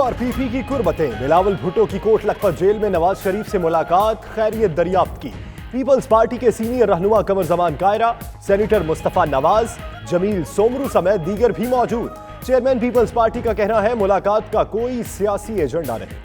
और पीपी की कुर्बतें। बिलावल भुट्टो की कोट लखपत जेल में नवाज शरीफ से मुलाकात, खैरियत दरियाफ्त की। पीपल्स पार्टी के सीनियर रहनुमा कमर जमान कायरा, सेनेटर मुस्तफा नवाज, जमील सोमरू समेत दीगर भी मौजूद। चेयरमैन पीपल्स पार्टी का कहना है मुलाकात का कोई सियासी एजेंडा नहीं।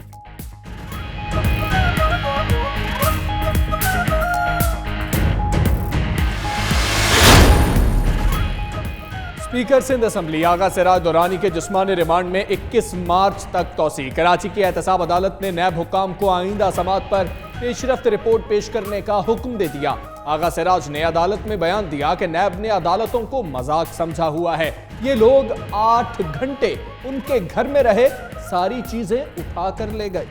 स्पीकर सिंध असम्बली आगा सिराज दुरानी के जिस्मानी रिमांड में 21 मार्च तक तौसी। कराची की एहतसाब अदालत ने नैब हुक्काम को आइंदा समाअत पर पेशरफ्त रिपोर्ट पेश करने का हुक्म दे दिया। आगा सिराज ने अदालत में बयान दिया कि नैब ने अदालतों को मजाक समझा हुआ है। ये लोग 8 घंटे उनके घर में रहे, सारी चीजें उठा कर ले गए।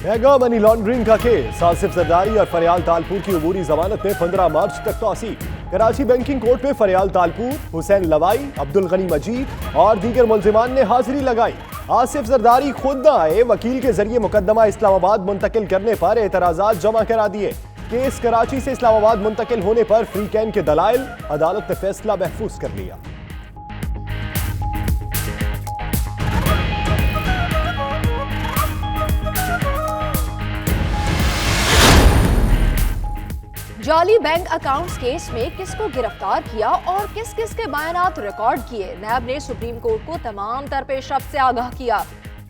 मेगा मनी लॉन्ड्रिंग का केस, आसिफ जरदारी और फरियाल तालपुर की अबूरी जमानत में 15 मार्च तक तौसी। कराची बैंकिंग कोर्ट में फरियाल तालपुर, हुसैन लवाई, अब्दुल गनी मजीद और दीगर मुल्जिमान ने हाजिरी लगाई। आसिफ जरदारी खुद न आए, वकील के जरिए मुकदमा इस्लामाबाद मुंतकिल करने पर एतराजात जमा करा दिए। केस कराची से इस्लामाबाद मुंतकिल होने पर फ्री कैन के दलाइल, अदालत ने फैसला महफूज कर लिया। जाली बैंक अकाउंट्स केस में किसको गिरफ्तार किया और किस किस के बयानात रिकॉर्ड किए, नैब ने सुप्रीम कोर्ट को तमाम तर पेशरफ्त से आगाह किया।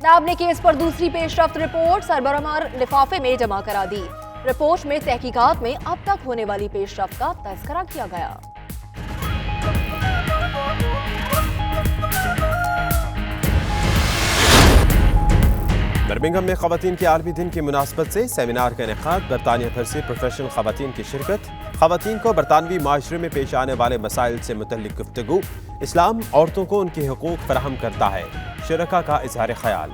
नैब ने केस पर दूसरी पेशरफ्त रिपोर्ट सरबराहमार लिफाफे में जमा करा दी। रिपोर्ट में तहकीकात में अब तक होने वाली पेशरफ्त का तज़किरा किया गया। बर्मिंघम में ख़वातीन के आलमी दिन की मुनासबत से सेमिनार का इनेकाद, बरतानिया भर से प्रोफेशनल ख़वातीन की शिरकत। ख़वातीन को बरतानवी माशरे में पेश आने वाले मसाइल से मुतल्लिक़ गुफ्तगू। इस्लाम औरतों को उनके हुकूक फराहम करता है, शुरका का इज़हार ख़याल।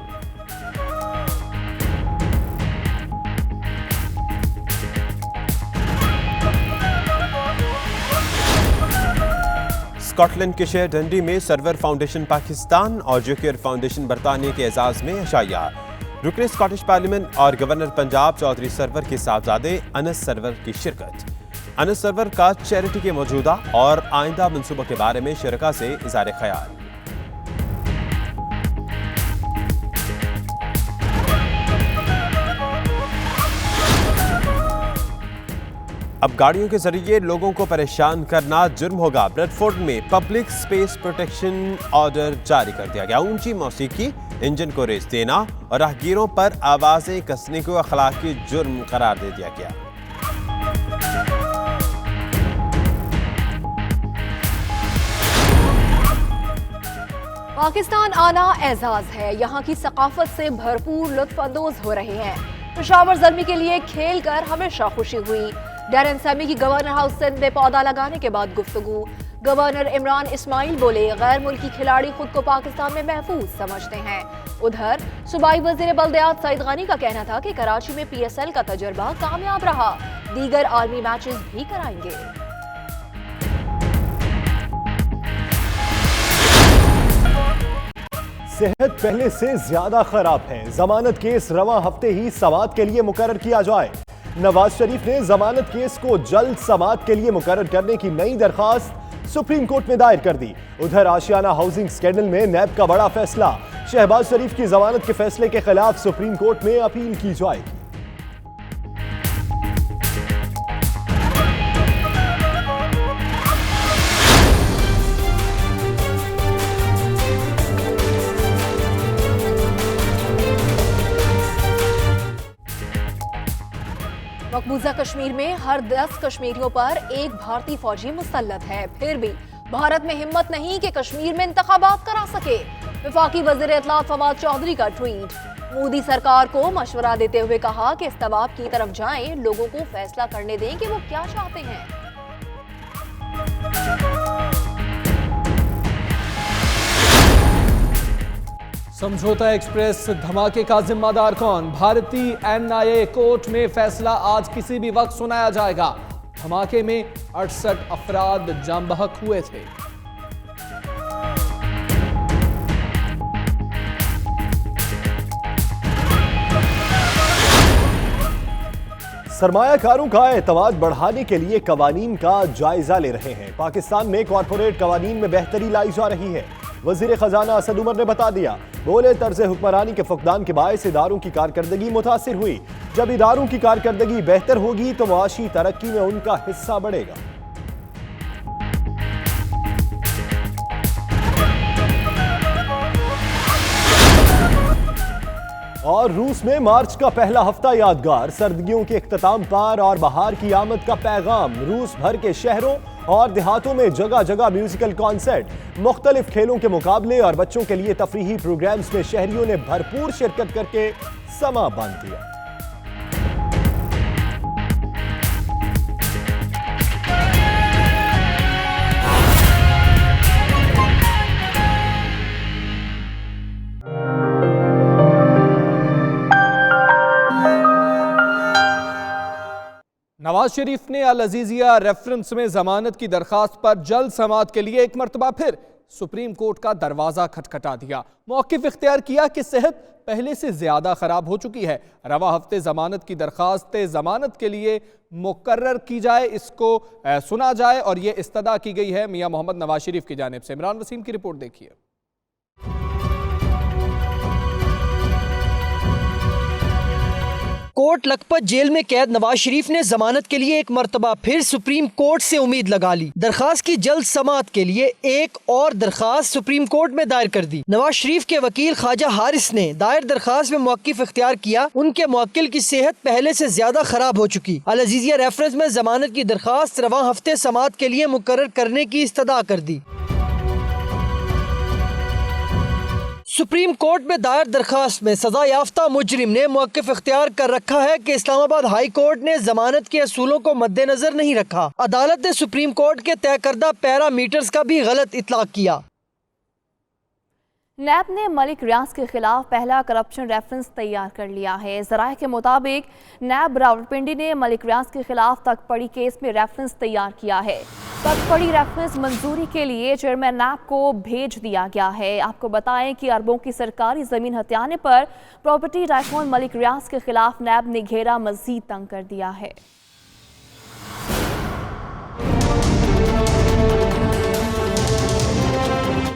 स्कॉटलैंड के शहर डंडी में सर्वर फाउंडेशन पाकिस्तान और जोकेयर फाउंडेशन बरतानिया के एजाज में अशाइया। रुकने स्कॉटिश पार्लियामेंट और गवर्नर पंजाब चौधरी सरवर के साहबजादे अनस सरवर की शिरकत। अनस सरवर का चैरिटी के मौजूदा और आइंदा मंसूबों के बारे में शुरका से इज़हार ख़याल। अब गाड़ियों के जरिए लोगों को परेशान करना जुर्म होगा। ब्रेडफोर्ड में पब्लिक स्पेस प्रोटेक्शन ऑर्डर जारी कर दिया गया। ऊंची मौसीकी, इंजन को रेस देना और राहगीरों पर आवाजें कसने को अखलाकी जुर्म करार दे दिया गया। पाकिस्तान आना एजाज है, यहाँ की सकाफत से भरपूर लुत्फ अंदोज हो रहे हैं। पेशावर ज़ल्मी के लिए खेल कर हमेशा खुशी हुई। डैरन सैमी की गवर्नर हाउस सिंध में पौधा लगाने के बाद गुफ्तगू। गवर्नर इमरान इस्माइल बोले, गैर मुल्की खिलाड़ी खुद को पाकिस्तान में महफूज समझते हैं। उधर सूबाई वज़ीर बल्दियात सईद गनी का कहना था कि कराची में PSL का तजर्बा कामयाब रहा, दीगर आलमी मैचेस भी कराएंगे। सेहत पहले से ज्यादा खराब है, जमानत केस रवां हफ्ते ही समाअत के लिए मुकर्रर किया जाए। नवाज शरीफ ने जमानत केस को जल्द समाअत के लिए मुकर्रर करने की नई दरखास्त सुप्रीम कोर्ट में दायर कर दी। उधर आशियाना हाउसिंग स्कैंडल में नैब का बड़ा फैसला, शहबाज शरीफ की जमानत के फैसले के खिलाफ सुप्रीम कोर्ट में अपील की जाएगी। मकबूजा कश्मीर में हर 10 कश्मीरियों पर एक भारतीय फौजी मुसल्लत है, फिर भी भारत में हिम्मत नहीं कि कश्मीर में इंतखाबात करा सके। वफाकी वज़ीर इत्तलात फवाद चौधरी का ट्वीट। मोदी सरकार को मशवरा देते हुए कहा कि इस तवाब की तरफ जाएं, लोगों को फैसला करने दें कि वो क्या चाहते हैं। समझौता एक्सप्रेस धमाके का जिम्मेदार कौन? भारतीय NIA कोर्ट में फैसला आज किसी भी वक्त सुनाया जाएगा। धमाके में 68 अफराद जाम बहक हुए थे। सरमाया कारों का एतमाद बढ़ाने के लिए कवानीन का जायजा ले रहे हैं। पाकिस्तान में कॉर्पोरेट कवानीन में बेहतरी लाई जा रही है। वजीर खजाना असद उमर ने बता दिया, बोले तर्ज हुक्मरानी के फुकदान के बायस इदारों की कारकर्दगी मुतासिर हुई। जब इदारों की कारकर्दगी बेहतर होगी तो मुआशी तरक्की में उनका हिस्सा बढ़ेगा। और रूस में मार्च का पहला हफ्ता यादगार, सर्दियों के इख्तिताम पर और बहार की आमद का पैगाम। रूस भर के शहरों और देहातों में जगह जगह म्यूजिकल कॉन्सर्ट, मुख्तलिफ खेलों के मुकाबले और बच्चों के लिए तफरीही प्रोग्राम्स में शहरियों ने भरपूर शिरकत करके समा बांध दिया। नवाज शरीफ ने अल अजीजिया रेफरेंस में जमानत की दरखास्त पर जल्द समाअत के लिए एक मरतबा फिर सुप्रीम कोर्ट का दरवाजा खटखटा दिया। मौक़िफ़ इख्तियार किया कि सेहत पहले से ज्यादा खराब हो चुकी है। रवा हफ्ते जमानत की दरखास्त जमानत के लिए मुकर्रर की जाए, इसको सुना जाए और ये इस्तदा की गई है मियां मोहम्मद नवाज शरीफ की जानिब से। इमरान वसीम की रिपोर्ट देखिए। कोट लखपत जेल में कैद नवाज शरीफ ने जमानत के लिए एक मरतबा फिर सुप्रीम कोर्ट से उम्मीद लगा ली। दरखास्त की जल्द समाअत के लिए एक और दरखास्त सुप्रीम कोर्ट में दायर कर दी। नवाज शरीफ के वकील ख्वाजा हारिस ने दायर दरखास्त में मौक़िफ़ इख्तियार किया, उनके मुवक्किल की सेहत पहले से ज्यादा खराब हो चुकी। अल अजीजिया रेफरेंस में जमानत की दरखास्त रवां हफ्ते समाअत के लिए मुकर्रर करने की इस्तदा कर दी। सुप्रीम कोर्ट में दायर दरखास्त में सजा याफ्ता मुजरिम ने मौक़िफ़ इख्तियार कर रखा है कि इस्लामाबाद हाई कोर्ट ने जमानत के असूलों को मद्देनजर नहीं रखा। अदालत ने सुप्रीम कोर्ट के तय करदा पैरामीटर्स का भी गलत इतलाक किया। नैब ने मलिक रियाज के खिलाफ पहला करप्शन रेफरेंस तैयार कर लिया है। ज़राए के मुताबिक नैब रावलपिंडी ने मलिक रियाज के खिलाफ तकपड़ी केस में रेफरेंस तैयार किया है। तकपड़ी रेफरेंस मंजूरी के लिए चेयरमैन नैब को भेज दिया गया है। आपको बताएं कि अरबों की सरकारी जमीन हथियाने पर प्रॉपर्टी टाइकून मलिक रियाज के खिलाफ नैब ने घेरा मजीद तंग कर दिया है।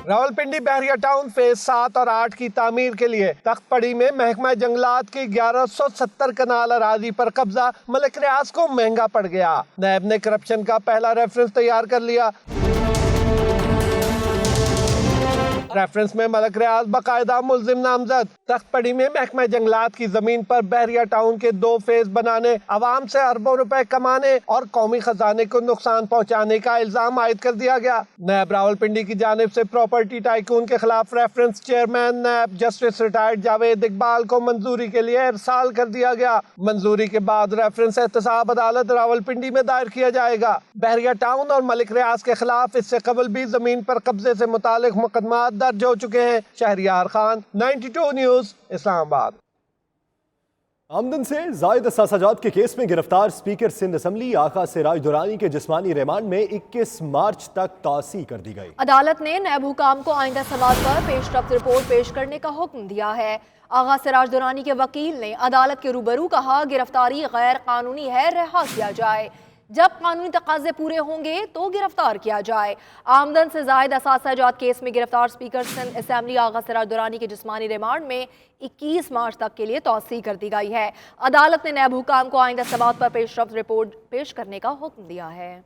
रावलपिंडी बहरिया टाउन फेज 7 और 8 की तामीर के लिए तख्तपड़ी में महकमा जंगलात की 1170 कनाल अराजी पर कब्जा मलिक रियाज को महंगा पड़ गया। नैब ने करप्शन का पहला रेफरेंस तैयार कर लिया। रेफरेंस में मलिक रियाज बाकायदा मुल्जिम नामजद तख्तपड़ी में महकमा जंगलात की जमीन पर बहरिया टाउन के 2 फेज बनाने, अवाम से अरबों रुपए कमाने और कौमी खजाने को नुकसान पहुंचाने का इल्जाम आयद कर दिया गया। नैब रावलपिंडी की जानिब से प्रॉपर्टी टाइकून के खिलाफ reference chairman NAB justice retired Javed Iqbal को मंजूरी के लिए इरसाल कर दिया गया। मंजूरी के बाद रेफरेंस एहतसाब अदालत रावलपिंडी में दायर किया जाएगा। बहरिया टाउन और मलिक रियाज के खिलाफ इससे कबल भी जमीन पर कब्जे से मुतालिक मुकदमा दर्ज हो चुके हैं। शहरियार खान, 92 न्यूज़, इस्लामाबाद। आमदन से जायद असासाजात के केस में गिरफ्तार स्पीकर सिंध असम्बली आका सिराज दुरानी के जिस्मानी रिमांड में 21 मार्च तक तौसी कर दी गई। अदालत ने नैब हुकाम को आइंदा समाअत पर पेशरफ्त रिपोर्ट पेश करने का हुक्म दिया है। आगा सिराज दुरानी के वकील ने अदालत के रूबरू कहा, गिरफ्तारी गैर कानूनी है, रिहा किया जाए। जब कानूनी तकाजे पूरे होंगे तो गिरफ्तार किया जाए। आमदन से जायद असासाजात केस में गिरफ्तार स्पीकर सिंध असम्बली आगा सिराज दुरानी के जिस्मानी रिमांड में 21 मार्च तक के लिए तौसी कर दी गई है। अदालत ने नैब हुकाम को आइंदा समाअत पर पेशरफ्त रिपोर्ट पेश करने का हुक्म दिया है।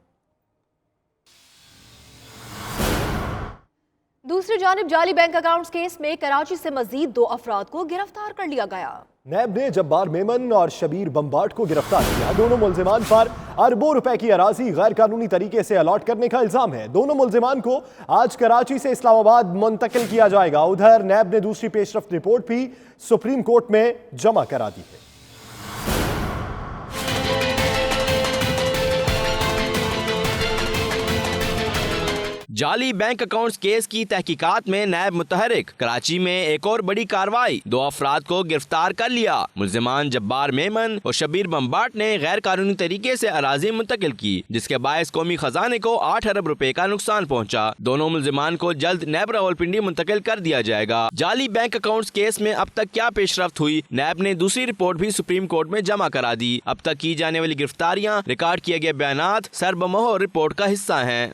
दूसरी जानिब जाली बैंक अकाउंट्स केस में कराची से मजीद 2 अफराद को गिरफ्तार कर लिया गया। नैब ने जब्बार मेमन और शबीर बम्बाट को गिरफ्तार किया। दोनों मुल्जिमान पर अरबों रुपए की अराजी गैर कानूनी तरीके से अलॉट करने का इल्जाम है। दोनों मुल्जिमान को आज कराची से इस्लामाबाद मुंतकिल किया जाएगा। उधर नैब ने दूसरी पेशरफ्त रिपोर्ट भी सुप्रीम कोर्ट में जमा करा दी है। जाली बैंक अकाउंट्स केस की तहकीकात में नैब मुतहरिक। कराची में एक और बड़ी कार्रवाई, 2 अफराद को गिरफ्तार कर लिया। मुल्जिमान जब्बार मेमन और शबीर बम्बाट ने गैर कानूनी तरीके से अराजी मुंतकिल की, जिसके बायस कौमी खजाने को 8 अरब रुपए का नुकसान पहुंचा। दोनों मुल्जिमान को जल्द नैब रावलपिंडी मुंतकिल कर दिया जाएगा। जाली बैंक अकाउंट्स केस में अब तक क्या पेशरफ्त हुई? नैब ने दूसरी रिपोर्ट भी सुप्रीम कोर्ट में जमा करा दी। अब तक की जाने वाली गिरफ्तारियां, रिकॉर्ड किए गए बयानात सरबमोहर रिपोर्ट का हिस्सा हैं।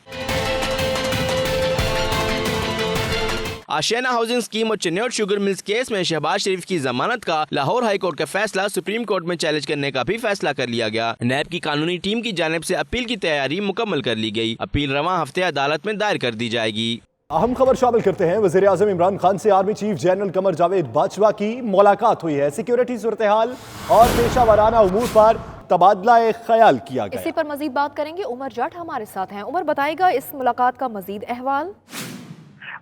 आशियाना हाउसिंग स्कीम और चिन्नौर शुगर मिल्स केस में शहबाज शरीफ की जमानत का लाहौर हाई कोर्ट का फैसला सुप्रीम कोर्ट में चैलेंज करने का भी फैसला कर लिया गया। नैब की कानूनी टीम की जानिब से अपील की तैयारी मुकम्मल कर ली गई। अपील रवां हफ्ते अदालत में दायर कर दी जाएगी। अहम खबर शामिल करते हैं। वज़ीर आज़म इमरान खान से army chief general Qamar Javed Bajwa की मुलाकात हुई है। सिक्योरिटी सूरत-ए-हाल और पेशा वाराना उमूर पर तबादला ख्याल किया गया। इसी पर मजीद बात करेंगे। उमर जट हमारे साथ हैं। उमर, बताएगा इस मुलाकात का मजीद अहवाल।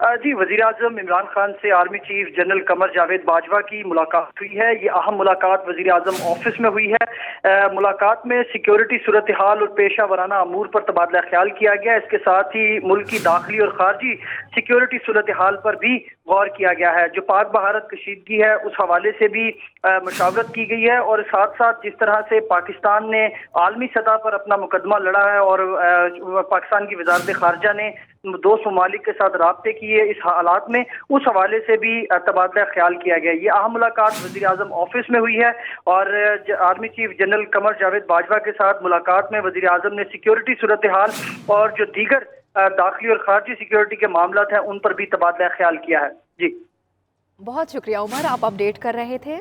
जी, वज़ीर आज़म इमरान खान से army chief general Qamar Javed Bajwa की मुलाकात हुई है। ये अहम मुलाकात वज़ीर आज़म ऑफिस में हुई है। मुलाकात में सिक्योरिटी सूरत हाल और पेशा वाराना अमूर पर तबादला ख्याल किया गया। इसके साथ ही मुल्क की दाखिली और खारजी सिक्योरिटी सूरत हाल पर भी गौर किया गया है। जो पाक बहारत कशीदगी है उस हवाले से भी मशावरत की गई है, और साथ साथ जिस तरह से पाकिस्तान ने आलमी सतह पर अपना मुकदमा लड़ा है और पाकिस्तान की वजारत खारजा ने 2 ममालिक के साथ राब्ते किए इस हालात में, उस हवाले से भी तबादला ख्याल किया गया। ये अहम मुलाकात वज़ीर आज़म ऑफिस में हुई है, और army chief general Qamar Javed Bajwa के साथ मुलाकात में वज़ीर आज़म ने सिक्योरिटी सूरत हाल और जो दीगर दाखिली और खारजी सिक्योरिटी के मामला हैं उन पर भी तबादला ख्याल किया है। जी, बहुत शुक्रिया उमर, आप अपडेट कर रहे थे।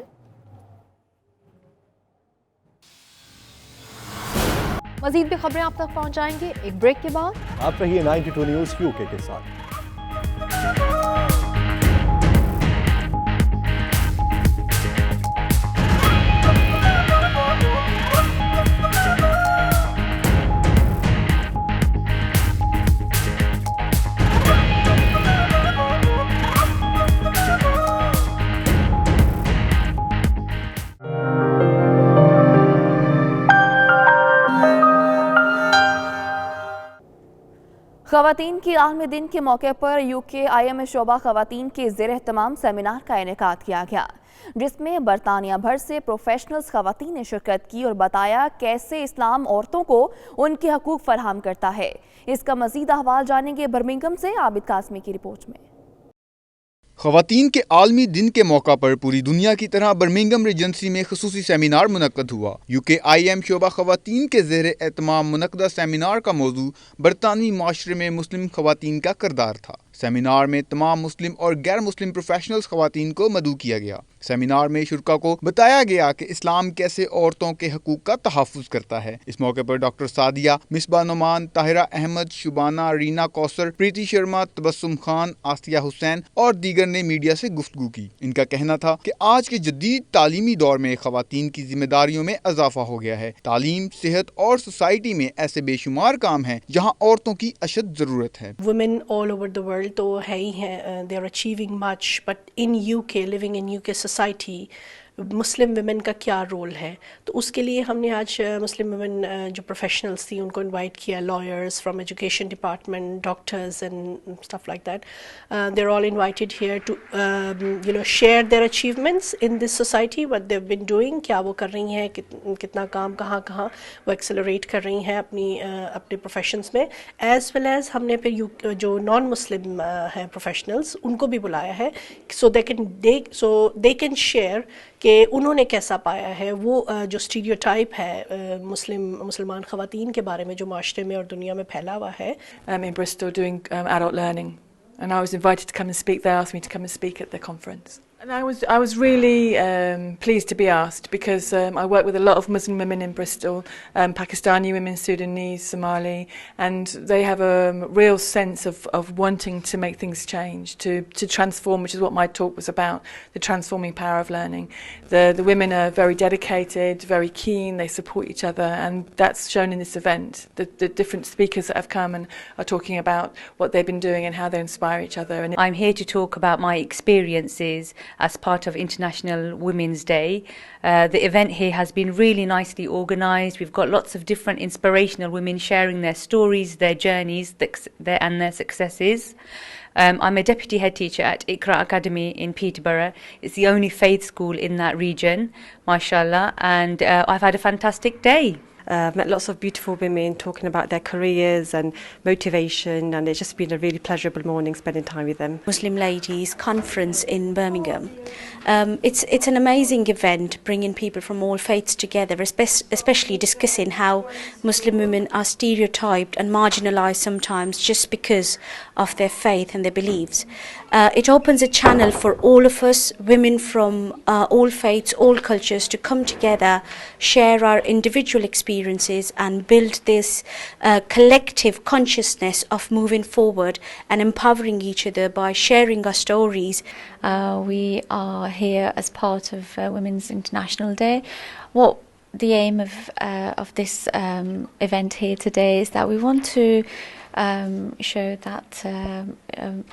मजीद भी खबरें आप तक पहुंचाएंगे एक ब्रेक के बाद। आप रहिए 92 न्यूज़ यूके के साथ। ख़वातीन के आलमी दिन के मौके पर यूके IM शोबा ख़वातीन के ज़ेर एहतमाम सेमिनार का इनेकाद किया गया, जिसमें बरतानिया भर से प्रोफेशनल्स ख़वातीन ने शिरकत की और बताया कैसे इस्लाम औरतों को उनके हकूक़ फराहम करता है। इसका मज़ीद अहवाल जानेंगे बर्मिंघम से आबिद कासमी की रिपोर्ट में। ख़वातीन के आलमी दिन के मौका पर पूरी दुनिया की तरह बर्मिंघम रीजेंसी में ख़ुसूसी सेमिनार मुनक्कद हुआ। यूके IM शोबा ख़वातीन के ज़ेर एहतमाम मुनक्कदा सेमिनार का मौजू बरतानवी माशरे में मुस्लिम ख़वातीन का किरदार था। सेमिनार में तमाम मुस्लिम और गैर मुस्लिम प्रोफेशनल्स ख़वातीन को मदऊ किया गया। सेमिनार में शुरका को बताया गया कि इस्लाम कैसे औरतों के हकूक़ का तहफ़्फ़ुज़ करता है। इस मौके पर डॉक्टर सादिया, मिसबा नुमान, ताहिरा अहमद, शुबाना, रीना कौसर, प्रीति शर्मा, तबस्सुम खान, आसिया हुसैन और दीगर ने मीडिया से गुफ्तगू की। इनका कहना था कि आज के जदीद तालीमी दौर में ख़वातीन की जिम्मेदारियों में इजाफा हो गया है। तालीम, सेहत और सोसाइटी में ऐसे बेशुमार काम हैं जहाँ औरतों की अशद ज़रूरत है। Women all over the world तो है ही हैं, they are achieving much, but in UK, living in UK society, मुस्लिम वुमेन का क्या रोल है। तो उसके लिए हमने आज मुस्लिम वुमेन जो प्रोफेशनल्स थी उनको इनवाइट किया, lawyers from education department, doctors and stuff like that. They are all invited here to share their achievements in this society, what they have been doing, क्या वो कर रही हैं, कितना काम कहाँ वो एक्सेलरेट कर रही हैं अपने प्रोफेशंस में, एज वेल एज हमने फिर जो नॉन मुस्लिम हैं प्रोफेशनल्स उनको भी बुलाया है, सो दे कैन शेयर कि उन्होंने कैसा पाया है वो जो स्टीरियोटाइप है मुसलमान ख़वातीन के बारे में जो माशरे में और दुनिया में फैला हुआ है। In Bristol doing adult learning, and I was invited to come and speak. They asked me to come and speak at the conference. And I was really pleased to be asked because I work with a lot of Muslim women in Bristol, Pakistani women, Sudanese, Somali, and they have a real sense of wanting to make things change, to transform, which is what my talk was about, the transforming power of learning. The women are very dedicated, very keen, they support each other, and that's shown in this event. The different speakers that have come and are talking about what they've been doing and how they inspire each other. And I'm here to talk about my experiences as part of International Women's Day. The event here has been really nicely organised. We've got lots of different inspirational women sharing their stories, their journeys, and their successes. I'm a deputy head teacher at Iqra Academy in Peterborough. It's the only faith school in that region, mashallah, and I've had a fantastic day. I've met lots of beautiful women talking about their careers and motivation, and it's just been a really pleasurable morning spending time with them. Muslim Ladies Conference in Birmingham. It's an amazing event, bringing people from all faiths together, especially discussing how Muslim women are stereotyped and marginalised sometimes just because of their faith and their beliefs. It opens a channel for all of us, women from all faiths, all cultures, to come together, share our individual experiences and build this collective consciousness of moving forward and empowering each other by sharing our stories. We are here as part of Women's International Day. What the aim of this event here today is that we want to show that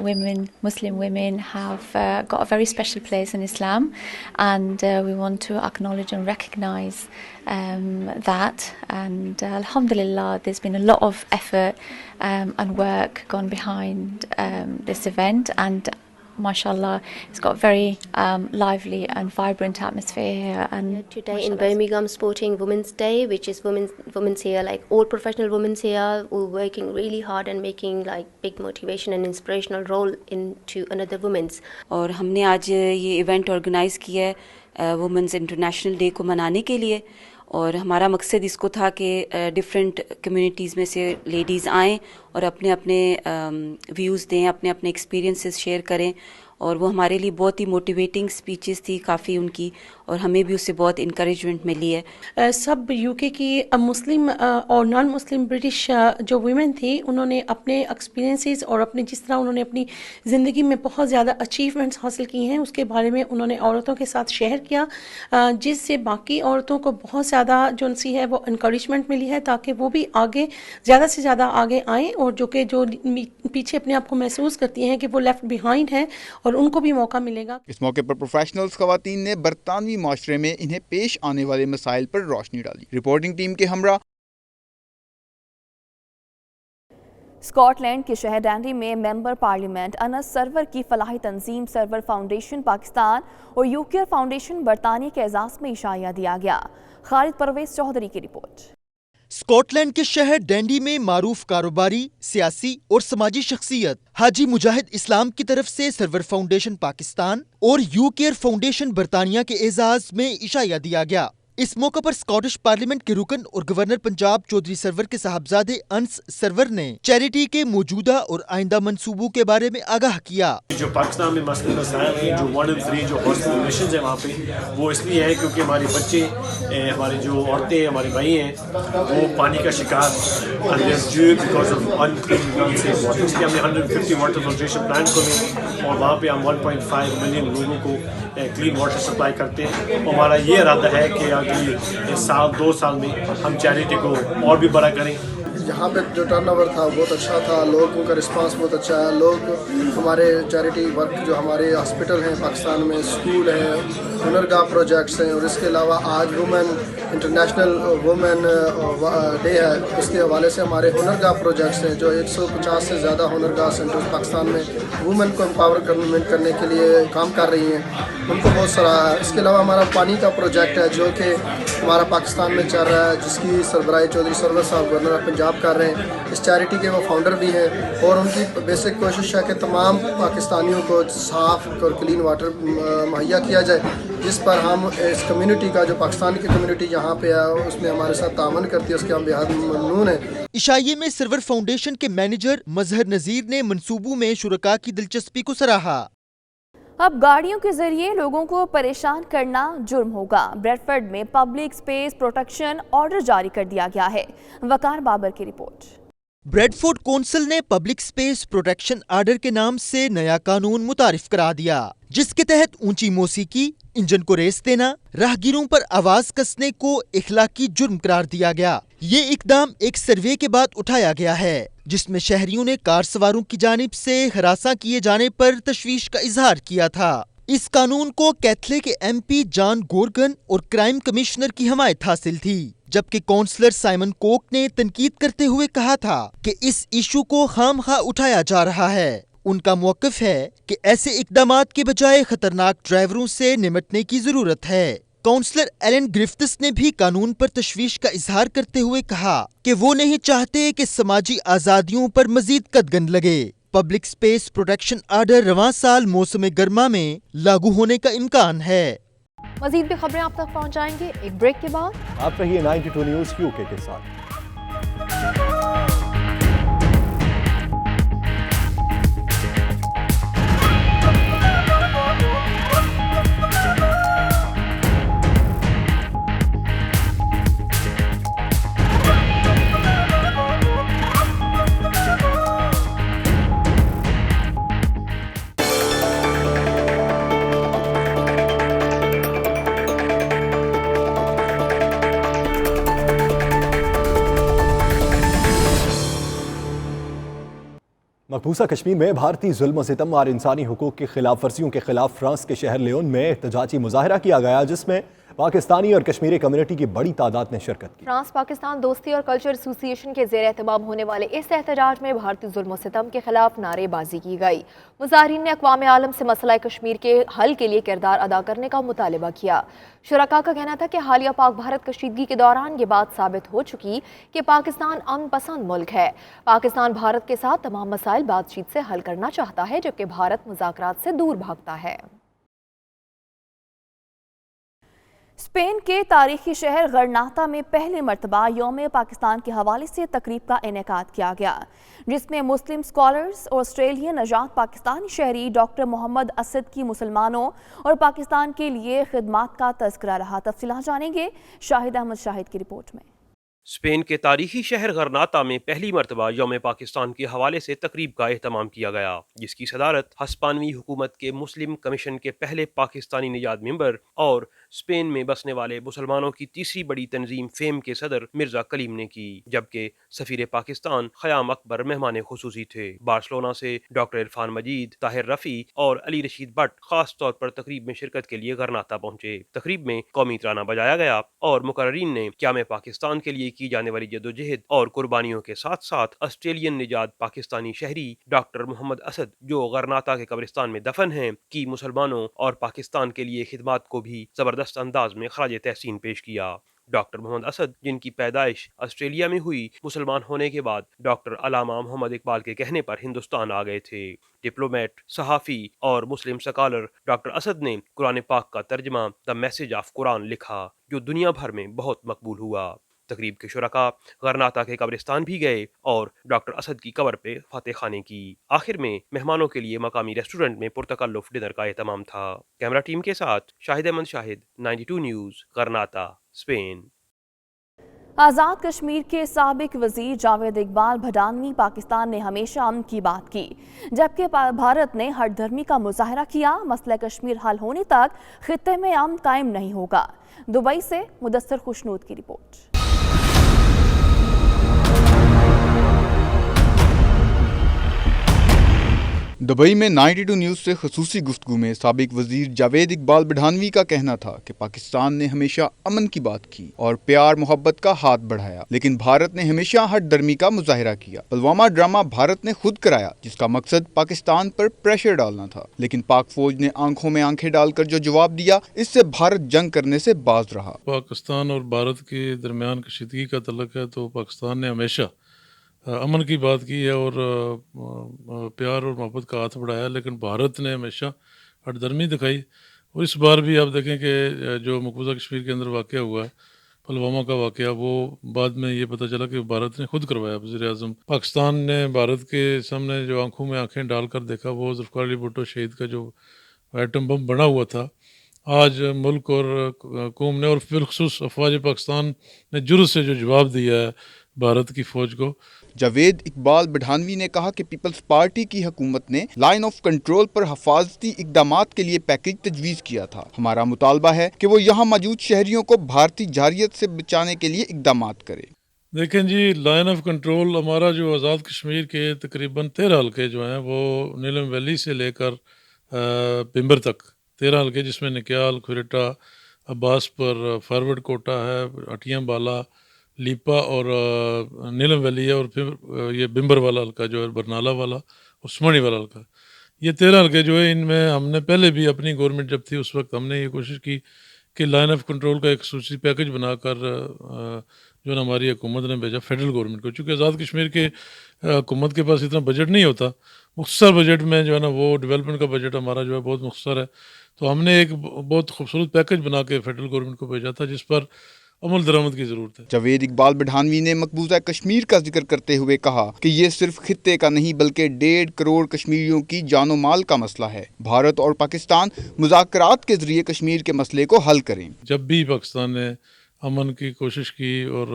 women, Muslim women, have got a very special place in Islam, and we want to acknowledge and recognise that. And alhamdulillah, there's been a lot of effort and work gone behind this event, and mashallah, it's got very lively and vibrant atmosphere here. And today in Birmingham, sporting Women's Day, which is women's here, like all professional women's here, we're working really hard and making like big motivation and inspirational role into another women's. और हमने आज ये event organise किया है women's international day को मनाने के लिए, और हमारा मकसद इसको था कि डिफरेंट कम्युनिटीज़ में से लेडीज़ आएँ और अपने अपने व्यूज़ दें, अपने अपने एक्सपीरियंसेस शेयर करें, और वो हमारे लिए बहुत ही मोटिवेटिंग स्पीचेस थी काफ़ी उनकी, और हमें भी उससे बहुत इंकरेजमेंट मिली है। सब यूके की मुस्लिम और नॉन मुस्लिम ब्रिटिश जो वुमेन थी, उन्होंने अपने एक्सपीरियंसेस और अपने जिस तरह उन्होंने अपनी ज़िंदगी में बहुत ज़्यादा अचीवमेंट्स हासिल की हैं उसके बारे में उन्होंने औरतों के साथ शेयर किया, जिससे बाकी औरतों को बहुत ज़्यादा जो सी है वो इनकरेजमेंट मिली है ताकि वो भी आगे ज़्यादा से ज़्यादा आगे आएँ, और जो पीछे अपने आप को महसूस करती हैं कि वो लेफ्ट बिहाइंड हैं और उनको भी मौका मिलेगा। इस मौके पर प्रोफेशनल्स खवातीन ने बरतानवी माशरे में इन्हें पेश आने वाले मसाइल पर रोशनी डाली। रिपोर्टिंग टीम के हमरा। स्कॉटलैंड के शहर डैंडी में मेंबर पार्लियामेंट अनस सरवर की फलाही तंजीम सरवर फाउंडेशन पाकिस्तान और यूकेयर फाउंडेशन बरतानिया के एजाज़ में इशाया दिया गया। खालिद परवेज चौधरी की रिपोर्ट। स्कॉटलैंड के शहर डैंडी में मारूफ कारोबारी, सियासी और समाजी शख्सियत हाजी मुजाहिद इस्लाम की तरफ से सरवर फाउंडेशन पाकिस्तान और यूकेयर फाउंडेशन बरतानिया के एजाज में इशाया दिया गया। इस मौके पर स्कॉटिश पार्लियामेंट के रुकन और गवर्नर पंजाब चौधरी सरवर के साहबजादे अंस सरवर ने चैरिटी के मौजूदा और आइंदा मंसूबों के बारे में आगाह किया। जो पाकिस्तान में मसले मसाइल हैं, जो 1 and 3 जो हॉस्पिटल मिशन है वहाँ पे, वो इसलिए है क्योंकि हमारे बच्चे, हमारी जो औरतें, हमारे भाई हैं, वो पानी का शिकार बिकॉज ऑफ अनक्लीन वाटर। इसलिए हमने 150 वाटर फिल्ट्रेशन प्लांट खोले और वहाँ पे हम 1.5 मिलियन लोगों को क्लीन वाटर सप्लाई करते हैं। हमारा ये इरादा है कि अगली साल 2 साल में हम चैरिटी को और भी बड़ा करें। यहाँ पे जो टर्नओवर था बहुत अच्छा था, लोगों का रिस्पांस बहुत अच्छा है। लोग हमारे चैरिटी वर्क जो हमारे हॉस्पिटल हैं पाकिस्तान में, स्कूल हैं, हुनरगाह प्रोजेक्ट्स हैं, और इसके अलावा आज इंटरनेशनल वुमेन डे है, उसके हवाले से हमारे हुनरगाह प्रोजेक्ट्स हैं जो 150 से ज़्यादा हुनरगाह सेंटर्स पाकिस्तान में वुमेन को एम्पावरमेंट करने के लिए काम कर रही हैं, उनको बहुत सराहा है। इसके अलावा हमारा पानी का प्रोजेक्ट है जो कि हमारा पाकिस्तान में चल रहा है, जिसकी सरबराही चौधरी सरवर साहब गवर्नर पंजाब कर रहे हैं। इस चैरिटी के वो फाउंडर भी हैं और उनकी बेसिक कोशिश है कि तमाम पाकिस्तानियों को साफ़ और क्लीन वाटर मुहैया किया जाए, जिस पर हम इस कम्युनिटी का जो पाकिस्तान की कम्युनिटी यहाँ पे है उसमें हमारे साथ तामन करती है, उसके हम बेहद ममनून हैं। इशाये में सरवर फाउंडेशन के मैनेजर मजहर नज़ीर ने मंसूबों में शुरका की दिलचस्पी को सराहा। अब गाड़ियों के जरिए लोगों को परेशान करना जुर्म होगा। ब्रेडफोर्ड में पब्लिक स्पेस प्रोटेक्शन ऑर्डर जारी कर दिया गया है। वकार बाबर की रिपोर्ट। ब्रेडफोर्ड कौंसिल ने पब्लिक स्पेस प्रोटेक्शन ऑर्डर के नाम से नया कानून मुतारिफ करा दिया, जिसके तहत ऊंची मौसीकी, इंजन को रेस देना, राहगीरों पर आवाज कसने को इखलाकी जुर्म करार दिया गया। ये इकदाम एक सर्वे के बाद उठाया गया है, जिसमें शहरियों ने कार सवारों की जानिब से हरासा किए जाने पर तशवीश का इजहार किया था। इस कानून को कैथलिक MP जॉन गोर्गन और क्राइम कमिश्नर की हमायत हासिल थी, जबकि काउंसलर साइमन कोक ने तनकीद करते हुए कहा था कि इस इशू को खामखा उठाया जा रहा है। उनका मौक़िफ़ है कि ऐसे इक़दामात के बजाय खतरनाक ड्राइवरों से निपटने की जरूरत है। काउंसलर एलन ग्रिफ्थिस ने भी कानून पर तशवीश का इजहार करते हुए कहा कि वो नहीं चाहते कि समाजी आज़ादियों पर मजीद कदगन लगे। पब्लिक स्पेस प्रोटेक्शन आर्डर रवां साल मौसम गर्मा में लागू होने का इम्कान है। मजीद भी खबरें आप तक पहुंचाएंगे एक ब्रेक के बाद। आप रहिए 92 न्यूज़ UK के साथ। मकबूजा कश्मीर में भारतीय जुल्म सितम और इंसानी हुकूक की खिलाफ वर्जियों के खिलाफ फ्रांस के शहर लियोन में एहतजाजी मुजाहरा किया गया, जिसमें पाकिस्तानी और कश्मीरी कम्युनिटी की बड़ी तादाद ने शिरकत की। फ्रांस पाकिस्तान दोस्ती और कल्चर एसोसिएशन के ज़ेर एहतमाम होने वाले इस एहतजाज में भारतीय जुल्म सितम के खिलाफ नारेबाजी की गई। मुजाहिरीन ने अक़वाम आलम से मसला कश्मीर के हल के लिए किरदार अदा करने का मुतालबा किया। शुरका का कहना था कि हालिया पाक भारत कशीदगी के दौरान ये बात साबित हो चुकी कि पाकिस्तान अमन पसंद मुल्क है। पाकिस्तान भारत के साथ तमाम मसाइल बातचीत से हल करना चाहता है, जबकि भारत मुज़ाकरात से दूर भागता है। स्पेन के तारीखी शहर गरनाता में पहली मरतबा यौम पाकिस्तान के हवाले से तकरीब का इनेकाद किया गया, जिसमें मुस्लिम स्कॉलर्स और ऑस्ट्रेलियन नजात पाकिस्तानी शहरी डॉक्टर मोहम्मद असद की मुसलमानों और पाकिस्तान के लिए खिदमात का तज़किरा रहा। तफसीलात जानेंगे शाहिद अहमद शाहिद की रिपोर्ट में। स्पेन के तारीखी शहर गरनाता में पहली मरतबा यौम पाकिस्तान के हवाले से तकरीब का एहतमाम किया गया, जिसकी सदारत हस्पानवी हुकूमत के मुस्लिम कमीशन के पहले पाकिस्तानी निजात मेंबर और स्पेन में बसने वाले मुसलमानों की तीसरी बड़ी तंजीम फेम के सदर मिर्जा कलीम ने की, जबकि सफीर पाकिस्तान ख़याम अकबर मेहमान खुसूसी थे। बार्सिलोना से डॉक्टर इरफान मजीद, ताहिर रफ़ी और अली रशीद भट्ट खास तौर पर तकरीब में शिरकत के लिए गरनाता पहुंचे। तकरीब में कौमी तराना बजाया गया और मुकर्रीन ने क़याम पाकिस्तान के लिए की जाने वाली जद्दोजहद और कुर्बानियों के साथ साथ ऑस्ट्रेलियन निजात पाकिस्तानी शहरी डॉक्टर मोहम्मद असद, जो गरनाता के कब्रिस्तान में दफन हैं, की मुसलमानों और पाकिस्तान के लिए खिदमात को भी जबरदस्त अंदाज में खराज तहसीन पेश किया। डॉक्टर मोहम्मद असद, जिनकी पैदाइश ऑस्ट्रेलिया में हुई, मुसलमान होने के बाद डॉक्टर अलामा मोहम्मद इकबाल के कहने पर हिंदुस्तान आ गए थे। डिप्लोमेट, सहाफ़ी और मुस्लिम स्कॉलर डॉक्टर असद ने कुरान पाक का तर्जमा द मैसेज ऑफ कुरान लिखा, जो दुनिया भर में बहुत मकबूल हुआ। तकरीब के शुरका गरनाता के कब्रिस्तान भी गए और डॉक्टर असद की कब्र पे फातह खाने की। आखिर में मेहमानों के लिए मकामी रेस्टोरेंट में पुरतकल्लुफ डिनर का एहतमाम था। कैमरा टीम के साथ शाहिद अहमद शाहिद, 92 न्यूज़, गरनाता, स्पेन। आज़ाद कश्मीर के साबिक वजीर जावेद इकबाल भडानवी पाकिस्तान ने हमेशा अमन की बात की, जबकि भारत ने हठधर्मी का मुजाहरा किया। मसला कश्मीर हल होने तक खित्ते में अमन कायम नहीं होगा। दुबई से मुदस्सर खुशनूद की रिपोर्ट। दुबई में 92 न्यूज़ से खसूसी गुफ्तगू में साबिक वजीर जावेद इकबाल भडानवी का कहना था कि पाकिस्तान ने हमेशा अमन की बात की और प्यार मोहब्बत का हाथ बढ़ाया, लेकिन भारत ने हमेशा हठधर्मी का मुजाहरा किया। पुलवामा ड्रामा भारत ने खुद कराया, जिसका मकसद पाकिस्तान पर प्रेशर डालना था, लेकिन पाक फौज ने आंखों में आंखें डालकर जो जवाब दिया, इससे भारत जंग करने से बाज रहा। पाकिस्तान और भारत के दरमियान कशीदगी का तल्लुक है, तो पाकिस्तान ने हमेशा अमन की बात की है और प्यार और मोहब्बत का हाथ बढ़ाया, लेकिन भारत ने हमेशा हठधर्मी दिखाई। और इस बार भी आप देखें कि जो मकबूजा कश्मीर के अंदर वाक़या हुआ है, पुलवामा का वाक़या, वो बाद में ये पता चला कि भारत ने खुद करवाया। वज़ीर-ए-आज़म पाकिस्तान ने भारत के सामने जो आंखों में आंखें डालकर देखा, वो ज़ुल्फ़िकार अली भुट्टो शहीद का जो एटम बम बना हुआ था, आज मुल्क और कौम ने और बिलखुसूस अफ़वाज पाकिस्तान ने जुर्रत से जो जवाब दिया है भारत की फौज को। जावेद इकबाल भडानवी ने कहा कि पीपल्स पार्टी की हुकूमत ने लाइन ऑफ कंट्रोल पर हिफाजती इकदामात के लिए पैकेज तजवीज़ किया था। हमारा मुतालबा है कि वो यहाँ मौजूद शहरियों को भारतीय जारियत से बचाने के लिए इकदामात करे। देखें जी, लाइन ऑफ कंट्रोल हमारा जो आज़ाद कश्मीर के तकरीबन 13 हल्के जो हैं, वो नीलम वैली से लेकर पिंबर तक 13 हल्के जिसमें निक्याल, खुरेटा, अब्बास पर, फॉरवर्ड कोटा है, अटियां बाला, लीपा और नीलम वैली है, और फिर ये बिम्बर वाला हल्का जो है, बरनाला वाला और सुमणी वाला हल्का। ये 13 हल्के जो है, इनमें हमने पहले भी अपनी गवर्नमेंट जब थी उस वक्त हमने ये कोशिश की कि लाइन ऑफ कंट्रोल का एक खसूसी पैकेज बनाकर जो है हमारी हुकूमत ने भेजा फेडरल गवर्नमेंट को। चूँकि आज़ाद कश्मीर के हुकूमत के पास इतना बजट नहीं होता, मुख्तसर बजट में जो है ना वो डेवलपमेंट का बजट हमारा जो है बहुत मुख्तसर है, तो हमने एक बहुत खूबसूरत पैकेज बना के फेडरल गवर्नमेंट को भेजा था जिस पर अमल दरामद की जरूरत है। जावेद इकबाल बढ़ानवी ने मकबूजा कश्मीर का जिक्र करते हुए कहा कि ये सिर्फ खित्ते का नहीं बल्कि 1.5 करोड़ कश्मीरियों की जानो माल का मसला है। भारत और पाकिस्तान मुज़ाकरात के जरिए कश्मीर के मसले को हल करें। जब भी पाकिस्तान ने अमन की कोशिश की और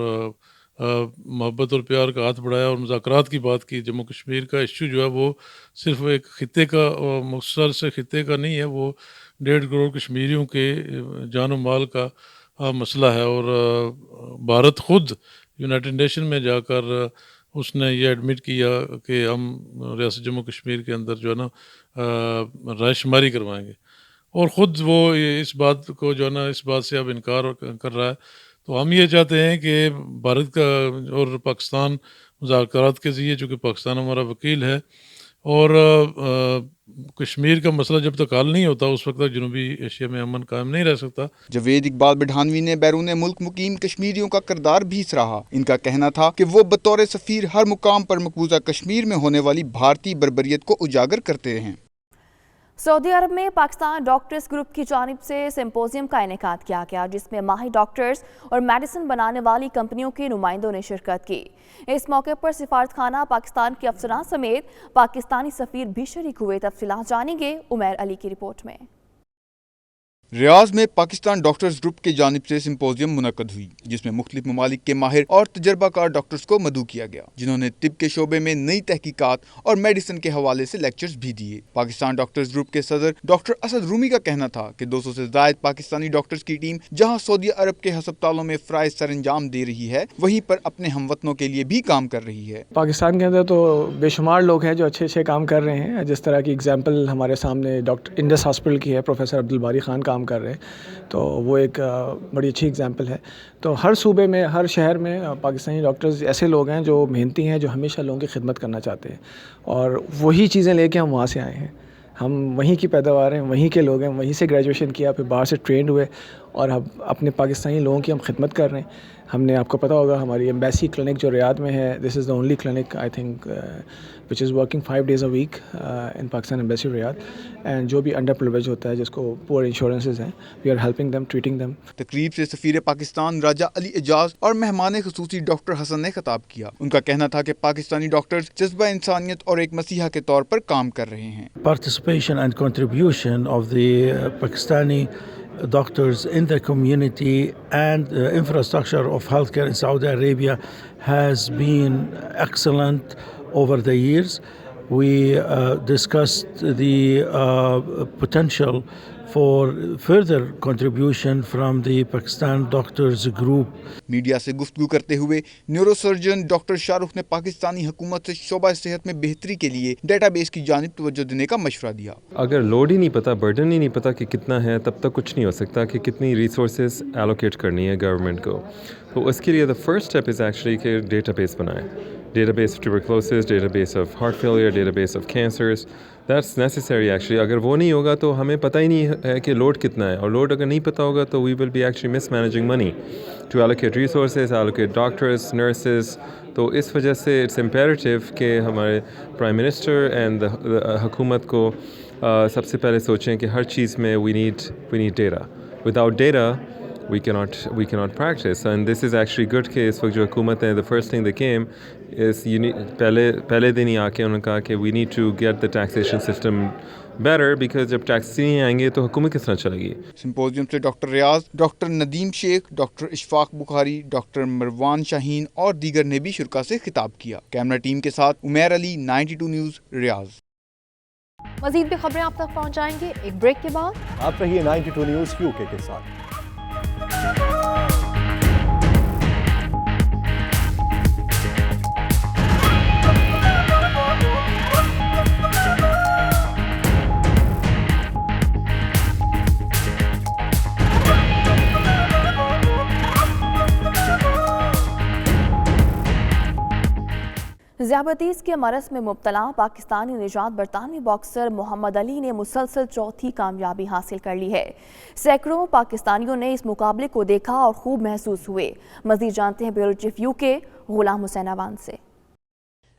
मोहब्बत और प्यार का हाथ बढ़ाया और मुज़ाकरात की बात की, जम्मू कश्मीर का इश्यू जो है वो सिर्फ एक खित्ते का मुख्तसर से खित्ते का नहीं है, वो 1.5 करोड़ कश्मीरियों के जानो माल का मसला है। और भारत खुद यूनाइटेड नेशन में जाकर उसने ये एडमिट किया कि हम रियासत जम्मू कश्मीर के अंदर जो है ना रायशुमारी करवाएंगे, और ख़ुद वो इस बात को जो है ना इस बात से अब इनकार कर रहा है। तो हम ये चाहते हैं कि भारत का और पाकिस्तान मुज़ाकरात के ज़रिए, चूँकि पाकिस्तान हमारा वकील है, और कश्मीर का मसला जब तक हल नहीं होता उस वक्त तक जनूबी एशिया में अमन कायम नहीं रह सकता। जावेद इकबाल बढ़ानवी ने बैरून मुल्क मुकीम कश्मीरियों का किरदार भी सराहा। इनका कहना था कि वो बतौर सफ़ीर हर मुकाम पर मकबूजा कश्मीर में होने वाली भारतीय बर्बरियत को उजागर करते हैं। सऊदी अरब में पाकिस्तान डॉक्टर्स ग्रुप की जानिब से सिंपोजियम का इनेकाद किया गया, जिसमें माहिर डॉक्टर्स और मेडिसिन बनाने वाली कंपनियों के नुमाइंदों ने शिरकत की। इस मौके पर सिफारतखाना पाकिस्तान के अफसरान समेत पाकिस्तानी सफ़ीर भी शरीक हुए। तफसीलात जानेंगे उमैर अली की रिपोर्ट में। रियाज में पाकिस्तान डॉक्टर्स ग्रुप की जानिब से सिंपोजियम मुनक्कद हुई, जिसमें मुख्तलिफ ममालिक के माहिर और तजर्बाकार डॉक्टर्स को मदऊ किया गया, जिन्होंने तिब के शोबे में नई तहकीकात और मेडिसिन के हवाले से लेक्चर्स भी दिए। पाकिस्तान डॉक्टर्स ग्रुप के सदर डॉक्टर असद रूमी का कहना था कि 200 से ज़ायद पाकिस्तानी डॉक्टर्स की टीम जहाँ सऊदी अरब के हस्पतालों में फ़राइज़ सरंजाम दे रही है, वहीं पर अपने हमवतनों के लिए भी काम कर रही है। पाकिस्तान के अंदर तो बेशुमार लोग हैं जो अच्छे अच्छे काम कर रहे हैं। जिस तरह की एग्जाम्पल हमारे सामने डॉक्टर इंडस हॉस्पिटल की है, प्रोफेसर अब्दुल बारी खान काम कर रहे हैं, तो वो एक बड़ी अच्छी एग्जांपल है। तो हर सूबे में, हर शहर में पाकिस्तानी डॉक्टर्स ऐसे लोग हैं जो मेहनती हैं, जो हमेशा लोगों की खिदमत करना चाहते हैं, और वही चीज़ें लेके हम वहाँ से आए हैं। हम वहीं की पैदावार हैं, वहीं के लोग हैं, वहीं से ग्रेजुएशन किया, फिर बाहर से ट्रेंड हुए, और अब अपने पाकिस्तानी लोगों की हम खिदमत कर रहे हैं। हमने, आपको पता होगा, हमारी एम्बेसी क्लिनिक जो रियाद में है, this is the only clinic I think which is working 5 days a week in Pakistan embassy Riyadh, and जो भी अंडर प्रिविलेज होता है, जिसको पुअर इंश्योरेंसेज हैं, we are helping them, treating them. तकरीब से सफ़ीर पाकिस्तान राजा अली एजाज और मेहमान खुसूसी डॉक्टर हसन ने खिताब किया। उनका कहना था कि पाकिस्तानी डॉक्टर्स जज्बा इंसानियत और एक मसीहा के तौर पर काम कर रहे हैं। Participation and contribution of the Pakistani doctors in the community and infrastructure of healthcare in Saudi Arabia has been excellent over the years. We discussed the potential for further contribution from the Pakistan Doctors Group. Media से गुफ्तगू करते हुए neurosurgeon doctor Shahrukh ने पाकिस्तानी हुकूमत से शोबा सेहत में बेहतरी के लिए डेटाबेस की जानिब तवज्जो देने का मशवरा दिया। अगर लोड ही नहीं पता, बर्डन ही नहीं पता कि कितना है, तब तक कुछ नहीं हो सकता कि कितनी रिसोर्सेज एलोकेट करनी है गवर्नमेंट को। तो उसके लिए the first step is actually कि डेटाबेस बनाएं, database of tuberculosis, database of heart failure, database of cancers. That's necessary actually. अगर वो नहीं होगा तो हमें पता ही नहीं है कि लोड कितना है, और लोड अगर नहीं पता होगा तो we will be actually mismanaging money to allocate resources, allocate doctors, nurses. तो इस वजह से इट्स इम्पेरेटिव कि हमारे प्राइम मिनिस्टर एंड हुकूमत को सबसे पहले सोचें कि हर चीज़ में we need data. Without data we cannot practice, and this is actually good कि इस वक्त जो हुकूमत है, the first thing that came is पहले दिन ही आके उन्होंने कहा कि we need to get the taxation system better, because जब टैक्स नहीं आएंगे तो हुकूमत किस तरह चलेगी। सिंपोजियम से doctor Riaz, doctor Nadeem Sheikh, doctor Ishfaq Bukhari, doctor Marwan Shaheen और दीगर ने भी शुरका से खिताब किया। कैमरा टीम के साथ उमैर अली, 92 न्यूज़, रियाज। मज़ीद भी खबरें आप तक पहुँच जाएंगे एक ब्रेक के बाद। आप रहिए 92 न्यूज़ यूके के साथ। ज़ियाबतीस के मरज़ में मुब्तला पाकिस्तानी निजात बरतानवी बॉक्सर मोहम्मद अली ने मुसलसल चौथी कामयाबी हासिल कर ली है। सैकड़ों पाकिस्तानियों ने इस मुकाबले को देखा और खूब महसूस हुए। मज़ीद जानते हैं bureau chief UK Ghulam Hussain Awan से।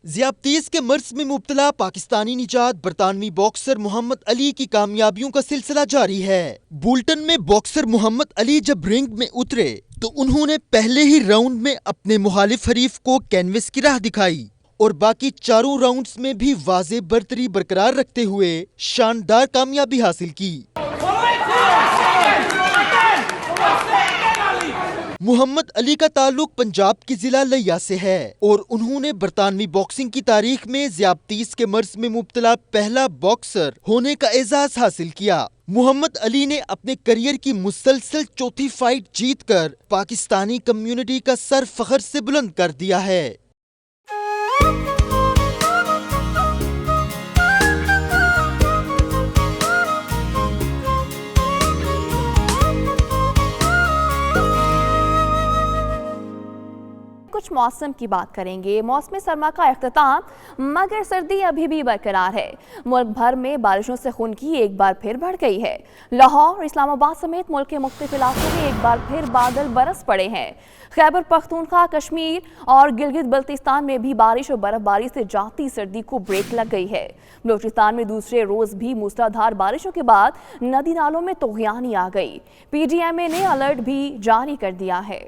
ज़ियाबतीस के मर्ज में मुब्तला पाकिस्तानी निजात बरतानवी बॉक्सर मोहम्मद अली की कामयाबियों का सिलसिला जारी है। बुलेटिन में बॉक्सर मोहम्मद अली जब रिंग में उतरे तो उन्होंने पहले ही राउंड में अपने मुखालिफ हरीफ को कैनवस की राह दिखाई और बाकी चारों राउंड्स में भी वाज़े बरतरी बरकरार रखते हुए शानदार कामयाबी हासिल की। मोहम्मद अली का ताल्लुक पंजाब की जिला लिया से है और उन्होंने बरतानवी बॉक्सिंग की तारीख में ज़ियाबतीस के मर्ज में मुब्तला पहला बॉक्सर होने का एजाज हासिल किया। मोहम्मद अली ने अपने करियर की मुसलसल चौथी फाइट जीतकर पाकिस्तानी कम्युनिटी का सर फख्र से बुलंद कर दिया है। कुछ मौसम की बात करेंगे। मौसम सरमा का इख्तिताम मगर सर्दी अभी भी बरकरार है। मुल्क भर में बारिशों से खुनकी एक बार फिर बढ़ गई है। लाहौर, इस्लामाबाद समेत मुल्क के मुख्तलिफ इलाकों में एक बार फिर बादल बरस पड़े हैं। खैबर पख्तूनख्वा, कश्मीर और गिलगित बल्तिस्तान में भी बारिश और बर्फबारी से जाती सर्दी को ब्रेक लग गई है। बलूचिस्तान में दूसरे रोज भी मूसलाधार बारिशों के बाद नदी नालों में तूफ़ानी आ गई। PDMA ने अलर्ट भी जारी कर दिया है।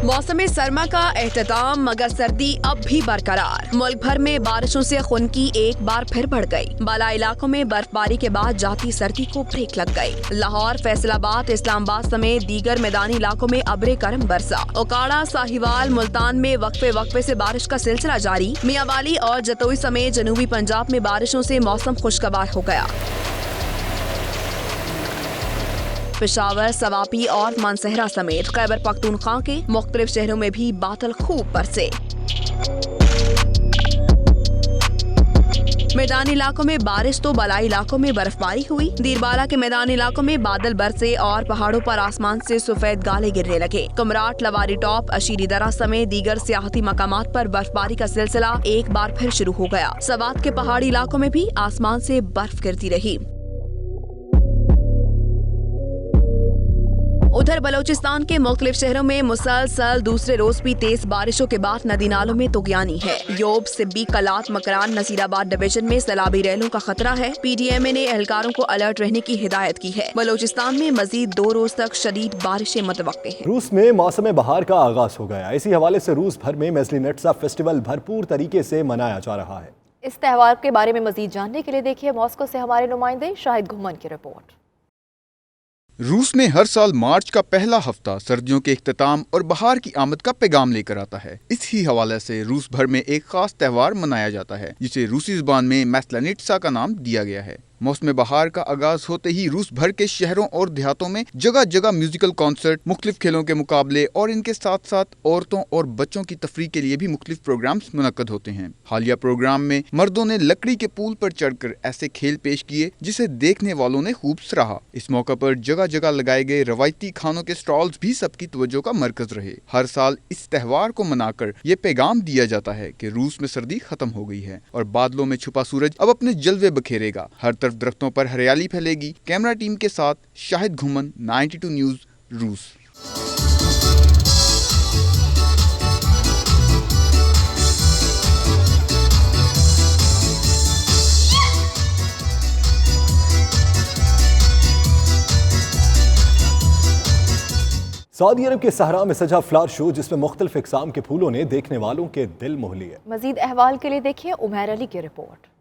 मौसम सरमा का एहतमाम मगर सर्दी अब भी बरकरार। मुल्क भर में बारिशों से खुनकी एक बार फिर बढ़ गई। बाला इलाकों में बर्फबारी के बाद जाती सर्दी को ब्रेक लग गई। लाहौर, फैसलाबाद, इस्लामाबाद समेत दीगर मैदानी इलाकों में अब्रे करम बरसा। ओकाड़ा, साहिवाल, मुल्तान में वक्फे से बारिश का सिलसिला जारी। मियांवाली और जतोई समेत जनूबी पंजाब में बारिशों से मौसम खुशगवार हो गया। पेशावर, सवापी और मानसहरा समेत खैबर पख्तूनख्वा के मुख्तलिफ शहरों में भी बादल खूब बरसे। मैदानी इलाकों में बारिश तो बलाई इलाकों में बर्फबारी हुई। दीरबाला के मैदानी इलाकों में बादल बरसे और पहाड़ों पर आसमान से सफेद गाले गिरने लगे। कमराट, लवारी टॉप, अशीरी दरा समेत दीगर सियाहती मकामात पर बर्फबारी का सिलसिला एक बार फिर शुरू हो गया। सवात के पहाड़ी इलाकों में भी आसमान से बर्फ गिरती रही। उधर बलोचिस्तान के मुख्तलिफ शहरों में मुसलसल दूसरे रोज भी तेज बारिशों के बाद नदी नालों में तुगयानी है। योब, सिब्बी, कलात, मकरान, नसीराबाद डिवीजन में सैलाबी रैलों का खतरा है। PDMA ने एहलकारों को अलर्ट रहने की हिदायत की है। बलोचिस्तान में मजीद 2 रोज तक शदीद बारिशें मुतवक्के हैं। रूस में मौसम बहार का आगाज हो गया। इसी हवाले से रूस भर में मेज़लिनेट्सा फेस्टिवल भरपूर तरीके से मनाया जा रहा है। इस त्यौहार के बारे में मजीद जानने के लिए देखिए मॉस्को से हमारे नुमाइंदे शाहिद घुमन की रिपोर्ट। रूस में हर साल मार्च का पहला हफ्ता सर्दियों के इख्तिताम और बहार की आमद का पैगाम लेकर आता है। इसी हवाले से रूस भर में एक खास त्यौहार मनाया जाता है जिसे रूसी जुबान में मेज़लिनेट्सा का नाम दिया गया है। मौसम बहार का आगाज होते ही रूस भर के शहरों और देहातों में जगह जगह म्यूजिकल कॉन्सर्ट, मुख्तलिफ खेलों के मुकाबले और इनके साथ साथ औरतों और बच्चों की तफरीह के लिए भी मुख्तलिफ प्रोग्राम्स मुनक्कद होते हैं। हालिया प्रोग्राम में मर्दों ने लकड़ी के पूल पर चढ़कर ऐसे खेल पेश किए जिसे देखने वालों ने खूब सराहा। इस मौका पर जगह जगह लगाए गए रवायती खानों के स्टॉल्स भी सबकी तवज्जो का मरकज रहे। हर साल इस त्यौहार को मनाकर ये पैगाम दिया जाता है कि रूस में सर्दी खत्म हो गई है और बादलों में छुपा सूरज अब अपने जलवे बखेरेगा। हर तरफ दरख्तों पर हरियाली फैलेगी। कैमरा टीम के साथ शाहिद घुमन, 92 न्यूज़, रूस। सऊदी अरब के सहरा में सजा फ्लावर शो जिसमें मुख्तलिफ इकसाम के फूलों ने देखने वालों के दिल मोह लिए। मजीद अहवाल के लिए देखिए उमैर अली की रिपोर्ट।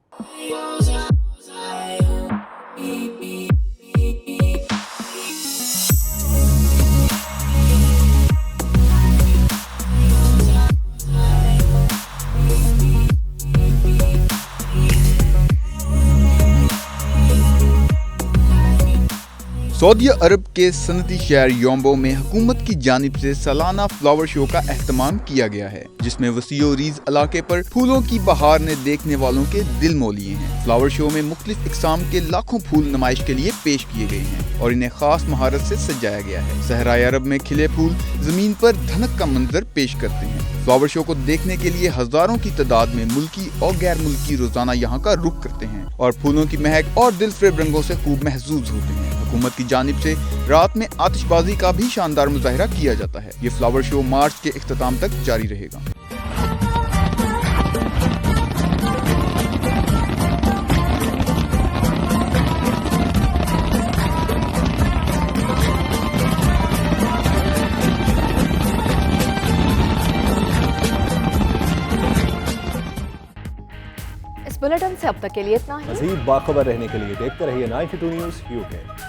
सऊदी अरब के सनती शहर योम्बो में हुकूमत की जानिब से सालाना फ्लावर शो का एहतमाम किया गया है, जिसमें वसीओ रीज इलाके पर फूलों की बहार ने देखने वालों के दिल मोह लिए हैं। फ्लावर शो में मुख्तलिफ इकसाम के लाखों फूल नुमाइश के लिए पेश किए गए हैं और इन्हें खास महारत से सजाया गया है। सहराए अरब में खिले फूल जमीन पर धनक का मंजर पेश करते हैं। फ्लावर शो को देखने के लिए हजारों की तादाद में मुल्की और गैर मुल्की रोजाना यहाँ का रुख करते हैं और फूलों की महक और दिलफरेब रंगों से खूब महसूस होते हैं। हुकूमत की जानिब से रात में आतिशबाजी का भी शानदार मुजाहिरा किया जाता है। ये फ्लावर शो मार्च के इख्तिताम तक जारी रहेगा। इस बुलेटिन से अब तक के लिए इतना ही। मज़ीद बाखबर रहने के लिए देखते रहिए 92 न्यूज़ UK।